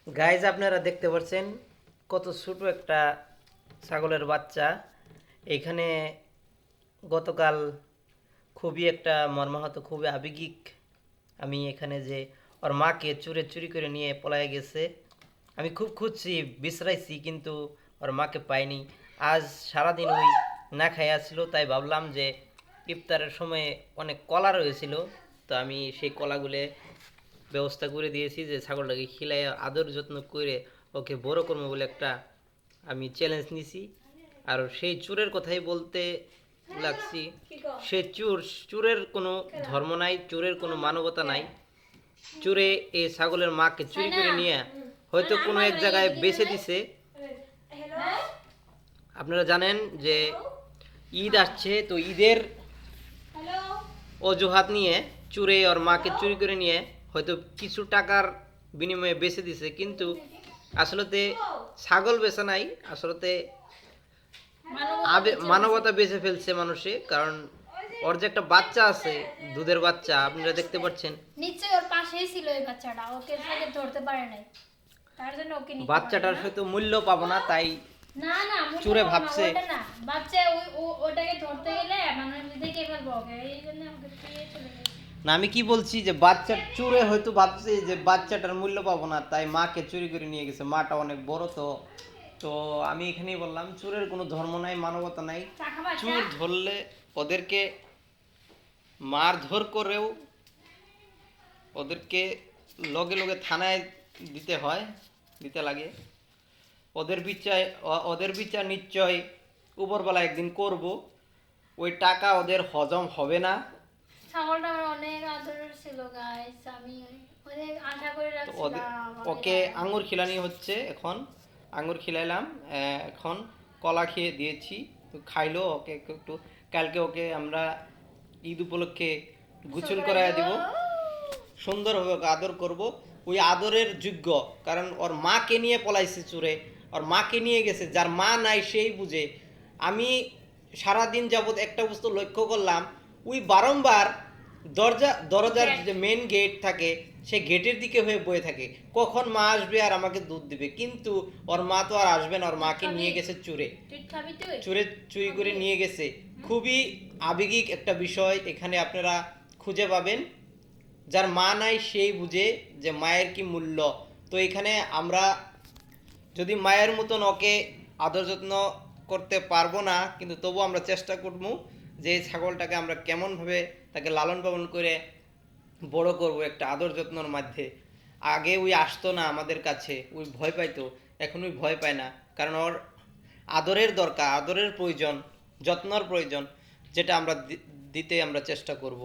Guys আপনারা দেখতে পাচ্ছেন কত ছোট একটা ছাগলের বাচ্চা। এখানে গতকাল খুবই একটা মর্মাহত, খুবই আবেগিক। আমি এখানে যে ওর মাকে চুরি করে নিয়ে পলায় গেছে। আমি খুব খুঁজছি, বিশ্রাইছি, কিন্তু ওর মাকে পাইনি। আজ সারাদিন ওই না খাইয়া ছিল, তাই ভাবলাম যে ইফতারের সময় অনেক কলা রয়েছিল, তো আমি সেই কলাগুলো ব্যবস্থা করে দিয়েছি যে ছাগলটাকে খিলাই আদর যত্ন করে ওকে বড় করবো বলে একটা আমি চ্যালেঞ্জ নিছি। আর সেই চুরের কথাই বলতে লাগছি। সে চুরের কোনো ধর্ম নাই, চুরের কোনো মানবতা নাই। চুরে এই ছাগলের মাকে চুরি করে নিয়ে হয়তো কোনো এক জায়গায় বেচে দিছে। আপনারা জানেন যে ঈদ আসছে, তো ঈদের অজুহাত নিয়ে চুরে ওর মাকে চুরি করে নিয়ে হয়তো কিছু টাকার বিনিময়ে বেচে দিছে, কিন্তু আসলতে ছাগল বেচা নাই, আসলতে মানবতা বেঁচে ফেলছে মানুষে। কারণ ওর যে একটা বাচ্চা আছে, দুধের বাচ্চা, আপনারা দেখতে পাচ্ছেন নিশ্চয়ই ওর পাশেই ছিল এই বাচ্চাটা, ওকে আগে ধরতে পারে নাই, তার জন্য ওকে নিতে বাচ্চাটার হয়তো মূল্য পাবো না, তাই না না চুরে ভাবছে ওটা না, বাচ্চা ওটাকে ধরতে গেলে মানে দেখে ফেলবো ওকে, এই জন্য ওকে দিয়ে চলে গেছে। না, আমি কি বলছি যে বাচ্চার চুরে হয়তো ভাবছে যে বাচ্চাটার মূল্য পাবো না, তাই মাকে চুরি করে নিয়ে গেছে। মাটা অনেক বড়, তো তো আমি এখানেই বললাম চুরের কোনো ধর্ম নাই, মানবতা নাই। চুর ধরলে ওদেরকে মারধর করেও ওদেরকে লগে লগে থানায় দিতে লাগে। ওদের বিচার নিশ্চয় উপরবেলা একদিন করব। ওই টাকা ওদের হজম হবে না। ছাগলটা আমার অনেক আদরের ছিল গাইস, আমি অনেক আশা করে রাখছিলাম। ওকে আঙ্গুর খিলানি হচ্ছে এখন, আঙ্গুর খিলাইলাম। এখন কলা খেয়ে দিয়েছি, তো খাইলো। ওকে একটু কালকে ওকে আমরা ঈদ উপলক্ষে গোসল করায় দিব, সুন্দরভাবে ওকে আদর করব। ওই আদরের যোগ্য, কারণ ওর মাকে নিয়ে পলাইছে চুরে, ওর মাকে নিয়ে গেছে। যার মা নাই সেই বুঝে। আমি সারাদিন যাবৎ একটা বস্তু লক্ষ্য করলাম, ওই বারংবার দরজার যে মেন গেট থাকে, সে গেটের দিকে হয়ে বয়ে থাকে, কখন মা আসবে আর আমাকে দুধ দিবে। কিন্তু ওর মা তো আর আসবে না, ওর মাকে নিয়ে গেছে চুরে, চুরি করে নিয়ে গেছে। খুবই আবেগিক একটা বিষয় এখানে আপনারা খুঁজে পাবেন। যার মা নাই সেই বুঝে যে মায়ের কি মূল্য। তো এখানে আমরা যদি মায়ের মতন ওকে আদর যত্ন করতে পারবো না, কিন্তু তবু আমরা চেষ্টা করবো যে এই ছাগলটাকে আমরা কেমনভাবে তাকে লালন পালন করে বড় করব একটা আদর যত্নর মধ্যে। আগে ওই আসতো না আমাদের কাছে, ওই ভয় পাইতো, এখন ওই ভয় পায় না। কারণ ওর আদরের দরকার, আদরের প্রয়োজন, যত্নর প্রয়োজন, যেটা আমরা দিতে আমরা চেষ্টা করব।